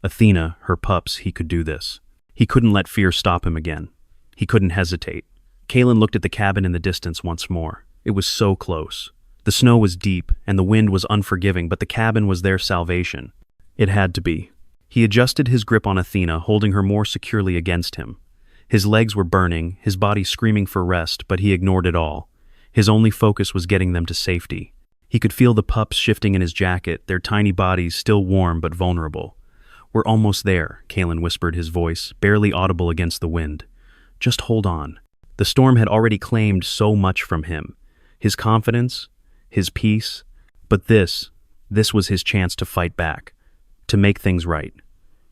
Athena, her pups, he could do this. He couldn't let fear stop him again. He couldn't hesitate. Kalen looked at the cabin in the distance once more. It was so close. The snow was deep, and the wind was unforgiving, but the cabin was their salvation. It had to be. He adjusted his grip on Athena, holding her more securely against him. His legs were burning, his body screaming for rest, but he ignored it all. His only focus was getting them to safety. He could feel the pups shifting in his jacket, their tiny bodies still warm but vulnerable. "We're almost there," Kalen whispered, his voice barely audible against the wind. "Just hold on." The storm had already claimed so much from him. His confidence, his peace. But this was his chance to fight back, to make things right.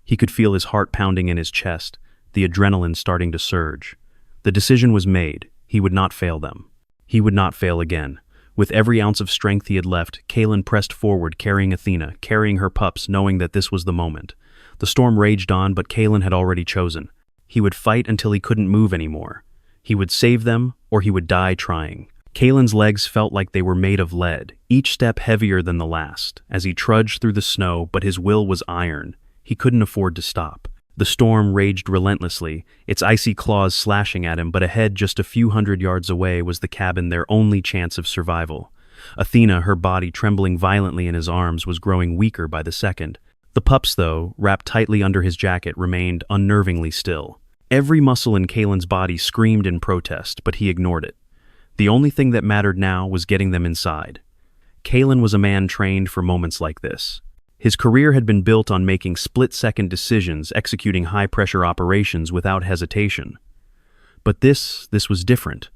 He could feel his heart pounding in his chest, the adrenaline starting to surge. The decision was made. He would not fail them. He would not fail again. With every ounce of strength he had left, Kalen pressed forward, carrying Athena, carrying her pups, knowing that this was the moment. The storm raged on, but Kalen had already chosen. He would fight until he couldn't move anymore. He would save them, or he would die trying. Kalen's legs felt like they were made of lead, each step heavier than the last, as he trudged through the snow, but his will was iron. He couldn't afford to stop. The storm raged relentlessly, its icy claws slashing at him, but ahead, just a few hundred yards away, was the cabin, their only chance of survival. Athena, her body trembling violently in his arms, was growing weaker by the second. The pups, though, wrapped tightly under his jacket, remained unnervingly still. Every muscle in Kalen's body screamed in protest, but he ignored it. The only thing that mattered now was getting them inside. Kalen was a man trained for moments like this. His career had been built on making split-second decisions, executing high-pressure operations without hesitation. But this was different.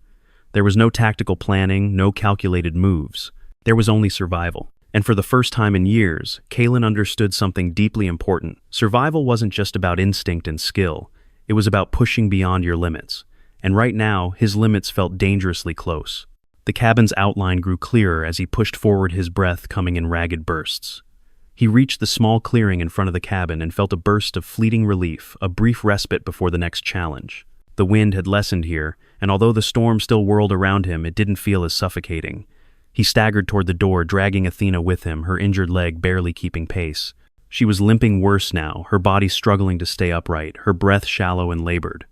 There was no tactical planning, no calculated moves. There was only survival. And for the first time in years, Kalen understood something deeply important. Survival wasn't just about instinct and skill. It was about pushing beyond your limits. And right now, his limits felt dangerously close. The cabin's outline grew clearer as he pushed forward, his breath coming in ragged bursts. He reached the small clearing in front of the cabin and felt a burst of fleeting relief, a brief respite before the next challenge. The wind had lessened here, and although the storm still whirled around him, it didn't feel as suffocating. He staggered toward the door, dragging Athena with him, her injured leg barely keeping pace. She was limping worse now, her body struggling to stay upright, her breath shallow and labored.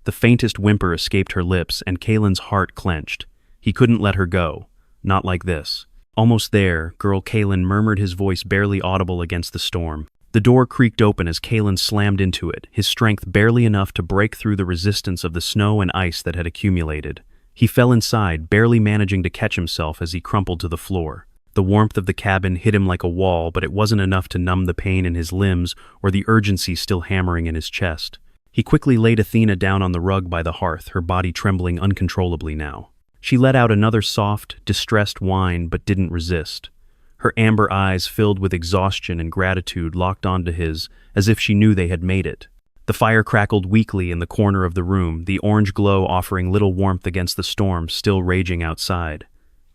The faintest whimper escaped her lips, and Kalen's heart clenched. He couldn't let her go. Not like this. Almost there, girl Kalen murmured, his voice barely audible against the storm. The door creaked open as Kalen slammed into it, his strength barely enough to break through the resistance of the snow and ice that had accumulated. He fell inside, barely managing to catch himself as he crumpled to the floor. The warmth of the cabin hit him like a wall, but it wasn't enough to numb the pain in his limbs or the urgency still hammering in his chest. He quickly laid Athena down on the rug by the hearth, her body trembling uncontrollably now. She let out another soft, distressed whine but didn't resist. Her amber eyes, filled with exhaustion and gratitude, locked onto his, as if she knew they had made it. The fire crackled weakly in the corner of the room, the orange glow offering little warmth against the storm still raging outside.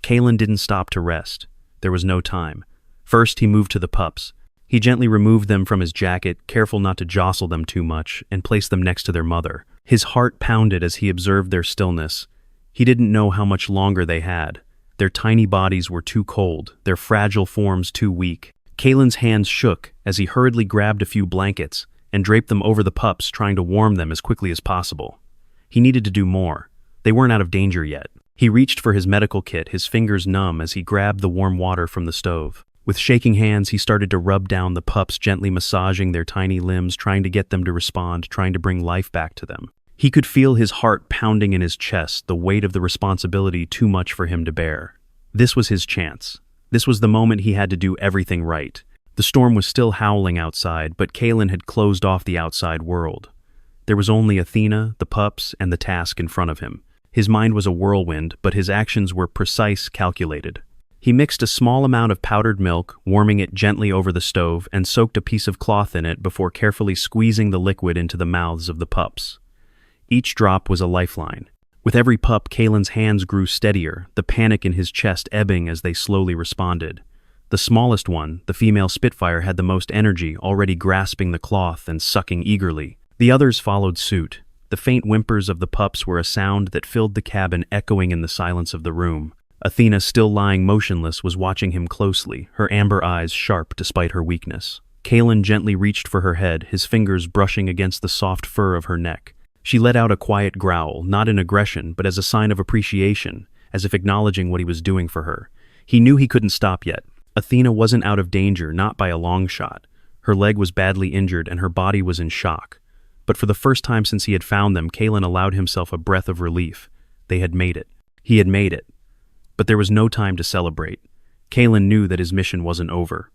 Kalen didn't stop to rest. There was no time. First, he moved to the pups. He gently removed them from his jacket, careful not to jostle them too much, and placed them next to their mother. His heart pounded as he observed their stillness. He didn't know how much longer they had. Their tiny bodies were too cold, their fragile forms too weak. Kalen's hands shook as he hurriedly grabbed a few blankets and draped them over the pups, trying to warm them as quickly as possible. He needed to do more. They weren't out of danger yet. He reached for his medical kit, his fingers numb as he grabbed the warm water from the stove. With shaking hands, he started to rub down the pups, gently massaging their tiny limbs, trying to get them to respond, trying to bring life back to them. He could feel his heart pounding in his chest, the weight of the responsibility too much for him to bear. This was his chance. This was the moment he had to do everything right. The storm was still howling outside, but Kalen had closed off the outside world. There was only Athena, the pups, and the task in front of him. His mind was a whirlwind, but his actions were precise, calculated. He mixed a small amount of powdered milk, warming it gently over the stove, and soaked a piece of cloth in it before carefully squeezing the liquid into the mouths of the pups. Each drop was a lifeline. With every pup, Kalen's hands grew steadier, the panic in his chest ebbing as they slowly responded. The smallest one, the female Spitfire, had the most energy, already grasping the cloth and sucking eagerly. The others followed suit. The faint whimpers of the pups were a sound that filled the cabin, echoing in the silence of the room. Athena, still lying motionless, was watching him closely, her amber eyes sharp despite her weakness. Kalen gently reached for her head, his fingers brushing against the soft fur of her neck. She let out a quiet growl, not in aggression, but as a sign of appreciation, as if acknowledging what he was doing for her. He knew he couldn't stop yet. Athena wasn't out of danger, not by a long shot. Her leg was badly injured and her body was in shock. But for the first time since he had found them, Kalen allowed himself a breath of relief. They had made it. He had made it. But there was no time to celebrate. Kalen knew that his mission wasn't over.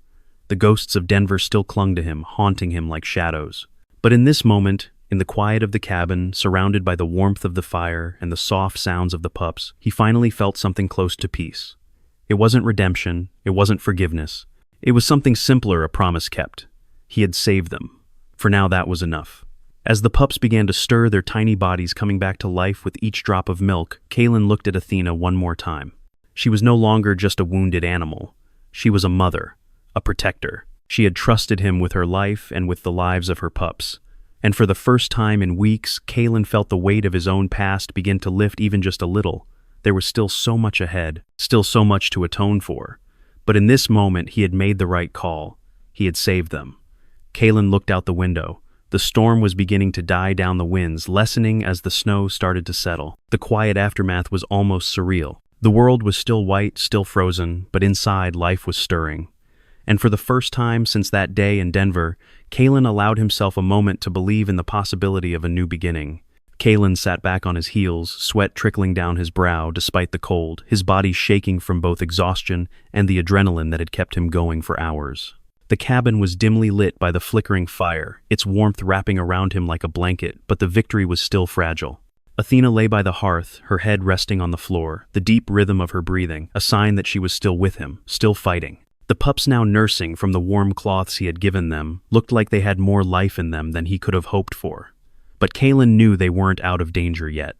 The ghosts of Denver still clung to him, haunting him like shadows. But in this moment, in the quiet of the cabin, surrounded by the warmth of the fire and the soft sounds of the pups, he finally felt something close to peace. It wasn't redemption, it wasn't forgiveness. It was something simpler, a promise kept. He had saved them. For now, that was enough. As the pups began to stir, their tiny bodies coming back to life with each drop of milk, Kalen looked at Athena one more time. She was no longer just a wounded animal. She was a mother, a protector. She had trusted him with her life and with the lives of her pups. And for the first time in weeks, Kalen felt the weight of his own past begin to lift even just a little. There was still so much ahead, still so much to atone for. But in this moment, he had made the right call. He had saved them. Kalen looked out the window. The storm was beginning to die down, the winds lessening as the snow started to settle. The quiet aftermath was almost surreal. The world was still white, still frozen, but inside life was stirring. And for the first time since that day in Denver, Kalen allowed himself a moment to believe in the possibility of a new beginning. Kalen sat back on his heels, sweat trickling down his brow despite the cold, his body shaking from both exhaustion and the adrenaline that had kept him going for hours. The cabin was dimly lit by the flickering fire, its warmth wrapping around him like a blanket, but the victory was still fragile. Athena lay by the hearth, her head resting on the floor, the deep rhythm of her breathing, a sign that she was still with him, still fighting. The pups, now nursing from the warm cloths he had given them, looked like they had more life in them than he could have hoped for. But Kalen knew they weren't out of danger yet.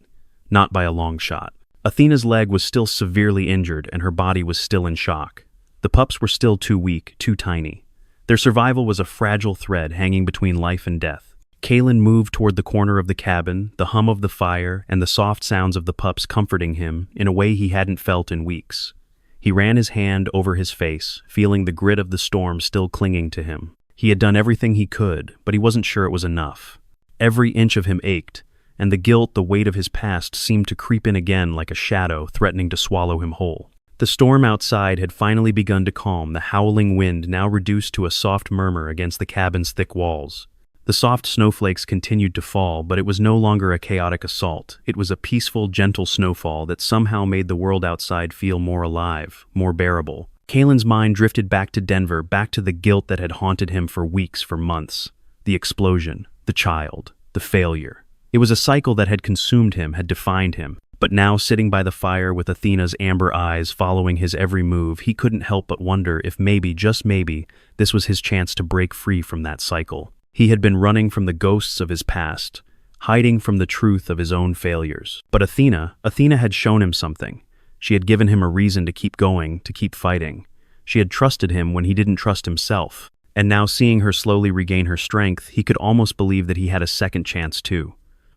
Not by a long shot. Athena's leg was still severely injured and her body was still in shock. The pups were still too weak, too tiny. Their survival was a fragile thread hanging between life and death. Kalen moved toward the corner of the cabin, the hum of the fire and the soft sounds of the pups comforting him in a way he hadn't felt in weeks. He ran his hand over his face, feeling the grit of the storm still clinging to him. He had done everything he could, but he wasn't sure it was enough. Every inch of him ached, and the guilt, the weight of his past seemed to creep in again like a shadow threatening to swallow him whole. The storm outside had finally begun to calm, the howling wind now reduced to a soft murmur against the cabin's thick walls. The soft snowflakes continued to fall, but it was no longer a chaotic assault. It was a peaceful, gentle snowfall that somehow made the world outside feel more alive, more bearable. Kalen's mind drifted back to Denver, back to the guilt that had haunted him for weeks, for months. The explosion, the child, the failure. It was a cycle that had consumed him, had defined him. But now, sitting by the fire with Athena's amber eyes following his every move, he couldn't help but wonder if maybe, just maybe, this was his chance to break free from that cycle. He had been running from the ghosts of his past, hiding from the truth of his own failures. But Athena had shown him something. She had given him a reason to keep going, to keep fighting. She had trusted him when he didn't trust himself. And now, seeing her slowly regain her strength, he could almost believe that he had a second chance too.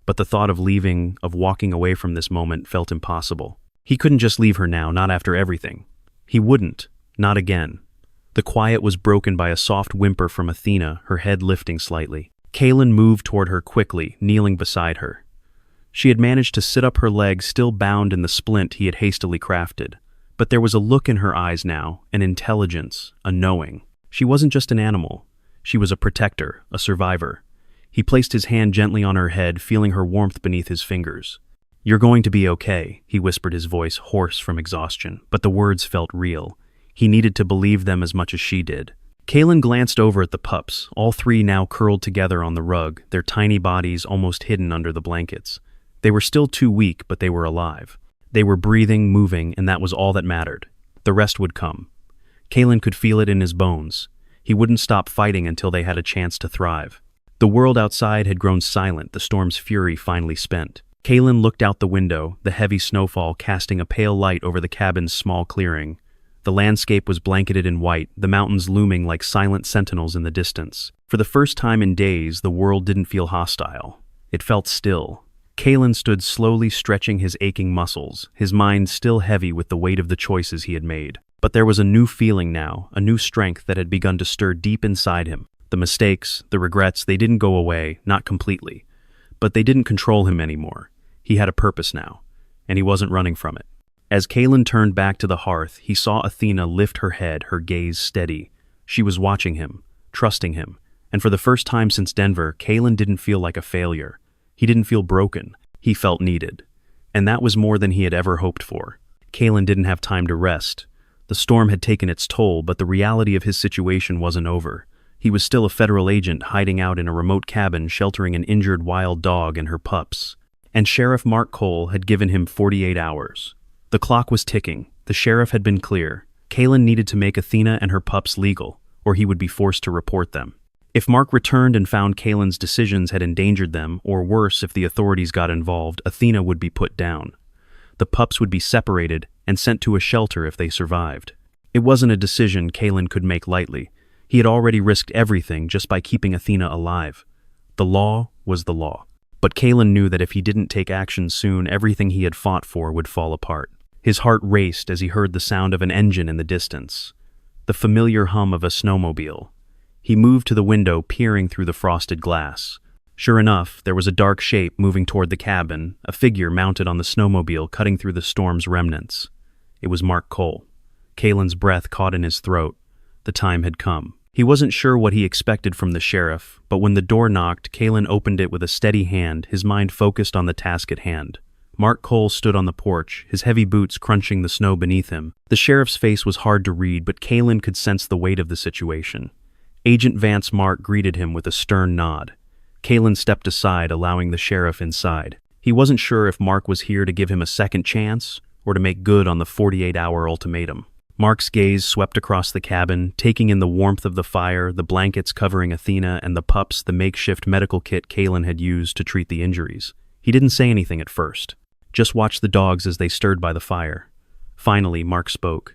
But the thought of leaving, of walking away from this moment felt impossible. He couldn't just leave her now, not after everything. He wouldn't, not again. The quiet was broken by a soft whimper from Athena, her head lifting slightly. Kalen moved toward her quickly, kneeling beside her. She had managed to sit up, her leg still bound in the splint he had hastily crafted. But there was a look in her eyes now, an intelligence, a knowing. She wasn't just an animal. She was a protector, a survivor. He placed his hand gently on her head, feeling her warmth beneath his fingers. "You're going to be okay," he whispered, his voice hoarse from exhaustion, but the words felt real. He needed to believe them as much as she did. Kalen glanced over at the pups, all three now curled together on the rug, their tiny bodies almost hidden under the blankets. They were still too weak, but they were alive. They were breathing, moving, and that was all that mattered. The rest would come. Kalen could feel it in his bones. He wouldn't stop fighting until they had a chance to thrive. The world outside had grown silent, the storm's fury finally spent. Kalen looked out the window, the heavy snowfall casting a pale light over the cabin's small clearing. The landscape was blanketed in white, the mountains looming like silent sentinels in the distance. For the first time in days, the world didn't feel hostile. It felt still. Kalen stood slowly, stretching his aching muscles, his mind still heavy with the weight of the choices he had made. But there was a new feeling now, a new strength that had begun to stir deep inside him. The mistakes, the regrets, they didn't go away, not completely. But they didn't control him anymore. He had a purpose now, and he wasn't running from it. As Kalen turned back to the hearth, he saw Athena lift her head, her gaze steady. She was watching him, trusting him, and for the first time since Denver, Kalen didn't feel like a failure. He didn't feel broken. He felt needed. And that was more than he had ever hoped for. Kalen didn't have time to rest. The storm had taken its toll, but the reality of his situation wasn't over. He was still a federal agent hiding out in a remote cabin sheltering an injured wild dog and her pups. And Sheriff Mark Cole had given him 48 hours. The clock was ticking. The sheriff had been clear. Kalen needed to make Athena and her pups legal, or he would be forced to report them. If Mark returned and found Kalen's decisions had endangered them, or worse, if the authorities got involved, Athena would be put down. The pups would be separated and sent to a shelter if they survived. It wasn't a decision Kalen could make lightly. He had already risked everything just by keeping Athena alive. The law was the law. But Kalen knew that if he didn't take action soon, everything he had fought for would fall apart. His heart raced as he heard the sound of an engine in the distance, the familiar hum of a snowmobile. He moved to the window, peering through the frosted glass. Sure enough, there was a dark shape moving toward the cabin, a figure mounted on the snowmobile cutting through the storm's remnants. It was Mark Cole. Kalen's breath caught in his throat. The time had come. He wasn't sure what he expected from the sheriff, but when the door knocked, Kalen opened it with a steady hand, his mind focused on the task at hand. Mark Cole stood on the porch, his heavy boots crunching the snow beneath him. The sheriff's face was hard to read, but Kalen could sense the weight of the situation. Agent Vance Mark greeted him with a stern nod. Kalen stepped aside, allowing the sheriff inside. He wasn't sure if Mark was here to give him a second chance or to make good on the 48-hour ultimatum. Mark's gaze swept across the cabin, taking in the warmth of the fire, the blankets covering Athena, and the pups, the makeshift medical kit Kalen had used to treat the injuries. He didn't say anything at first, just watched the dogs as they stirred by the fire. Finally, Mark spoke.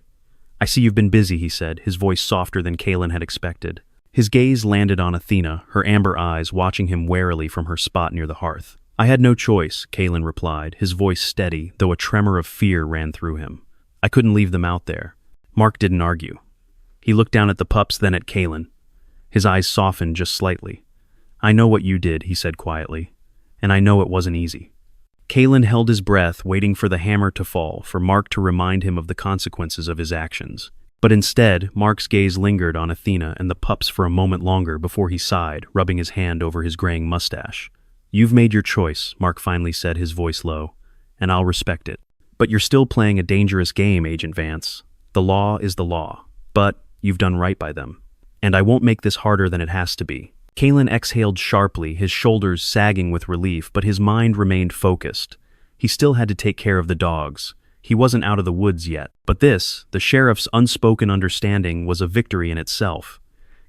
"I see you've been busy," he said, his voice softer than Kalen had expected. His gaze landed on Athena, her amber eyes watching him warily from her spot near the hearth. "I had no choice," Kalen replied, his voice steady, though a tremor of fear ran through him. "I couldn't leave them out there." Mark didn't argue. He looked down at the pups, then at Kalen. His eyes softened just slightly. "I know what you did," he said quietly, "and I know it wasn't easy." Kalen held his breath, waiting for the hammer to fall, for Mark to remind him of the consequences of his actions. But instead, Mark's gaze lingered on Athena and the pups for a moment longer before he sighed, rubbing his hand over his graying mustache. "You've made your choice," Mark finally said, his voice low, "and I'll respect it. But you're still playing a dangerous game, Agent Vance. The law is the law, but you've done right by them. And I won't make this harder than it has to be." Kalen exhaled sharply, his shoulders sagging with relief, but his mind remained focused. He still had to take care of the dogs. He wasn't out of the woods yet. But this, the sheriff's unspoken understanding, was a victory in itself.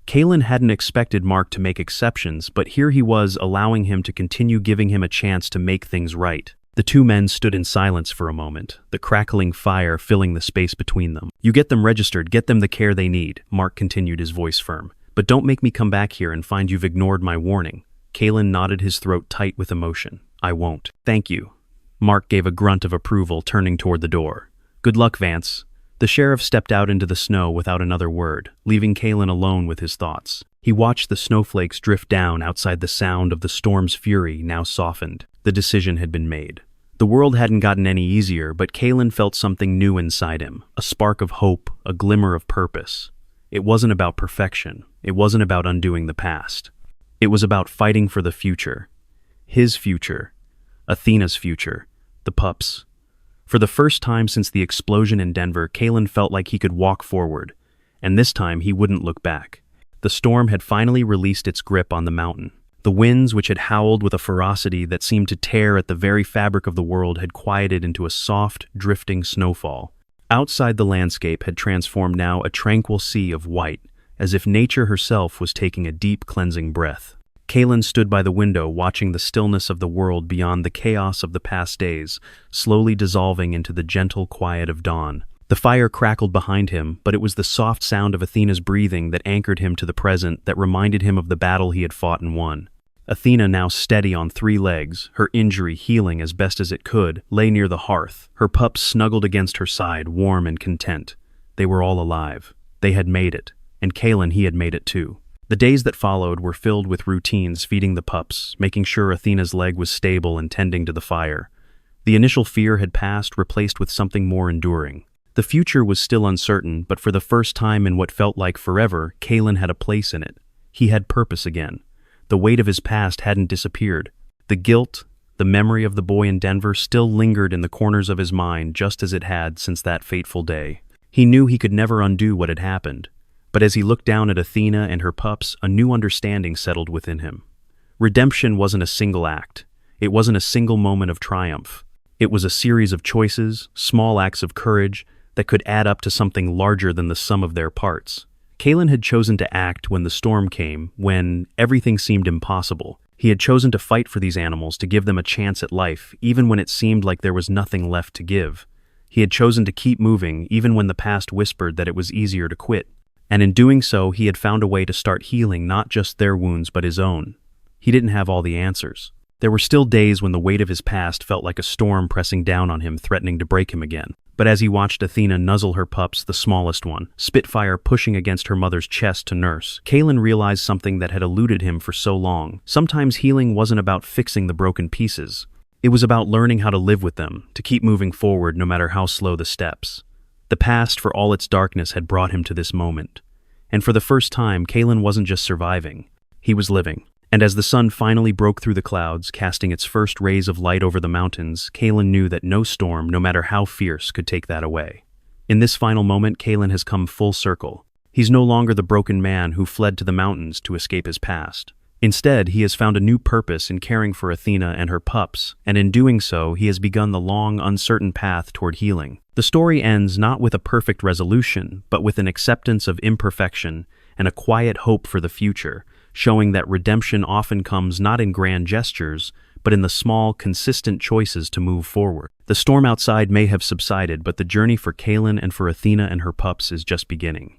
Kalen hadn't expected Mark to make exceptions, but here he was allowing him to continue, giving him a chance to make things right. The two men stood in silence for a moment, the crackling fire filling the space between them. "You get them registered, get them the care they need," Mark continued, his voice firm. "But don't make me come back here and find you've ignored my warning." Kalen nodded, his throat tight with emotion. "I won't." "Thank you." Mark gave a grunt of approval, turning toward the door. "Good luck, Vance." The sheriff stepped out into the snow without another word, leaving Kalen alone with his thoughts. He watched the snowflakes drift down outside, the sound of the storm's fury now softened. The decision had been made. The world hadn't gotten any easier, but Kalen felt something new inside him, a spark of hope, a glimmer of purpose. It wasn't about perfection. It wasn't about undoing the past. It was about fighting for the future. His future. Athena's future. The pups. For the first time since the explosion in Denver, Kalen felt like he could walk forward, and this time he wouldn't look back. The storm had finally released its grip on the mountain. The winds, which had howled with a ferocity that seemed to tear at the very fabric of the world, had quieted into a soft, drifting snowfall. Outside, the landscape had transformed now a tranquil sea of white, as if nature herself was taking a deep, cleansing breath. Kalen stood by the window, watching the stillness of the world beyond the chaos of the past days, slowly dissolving into the gentle quiet of dawn. The fire crackled behind him, but it was the soft sound of Athena's breathing that anchored him to the present, that reminded him of the battle he had fought and won. Athena, now steady on 3 legs, her injury healing as best as it could, lay near the hearth, her pups snuggled against her side, warm and content. They were all alive. They had made it. And Kalen, he had made it too. The days that followed were filled with routines, feeding the pups, making sure Athena's leg was stable, and tending to the fire. The initial fear had passed, replaced with something more enduring. The future was still uncertain, but for the first time in what felt like forever, Kalen had a place in it. He had purpose again. The weight of his past hadn't disappeared. The guilt, the memory of the boy in Denver still lingered in the corners of his mind, just as it had since that fateful day. He knew he could never undo what had happened. But as he looked down at Athena and her pups, a new understanding settled within him. Redemption wasn't a single act. It wasn't a single moment of triumph. It was a series of choices, small acts of courage, that could add up to something larger than the sum of their parts. Kalen had chosen to act when the storm came, when everything seemed impossible. He had chosen to fight for these animals, to give them a chance at life, even when it seemed like there was nothing left to give. He had chosen to keep moving, even when the past whispered that it was easier to quit. And in doing so, he had found a way to start healing not just their wounds but his own. He didn't have all the answers. There were still days when the weight of his past felt like a storm pressing down on him, threatening to break him again. But as he watched Athena nuzzle her pups, the smallest one, Spitfire pushing against her mother's chest to nurse, Kalen realized something that had eluded him for so long. Sometimes healing wasn't about fixing the broken pieces. It was about learning how to live with them, to keep moving forward no matter how slow the steps. The past, for all its darkness, had brought him to this moment. And for the first time, Kalen wasn't just surviving. He was living. And as the sun finally broke through the clouds, casting its first rays of light over the mountains, Kalen knew that no storm, no matter how fierce, could take that away. In this final moment, Kalen has come full circle. He's no longer the broken man who fled to the mountains to escape his past. Instead, he has found a new purpose in caring for Athena and her pups, and in doing so, he has begun the long, uncertain path toward healing. The story ends not with a perfect resolution, but with an acceptance of imperfection and a quiet hope for the future, showing that redemption often comes not in grand gestures, but in the small, consistent choices to move forward. The storm outside may have subsided, but the journey for Kalen and for Athena and her pups is just beginning.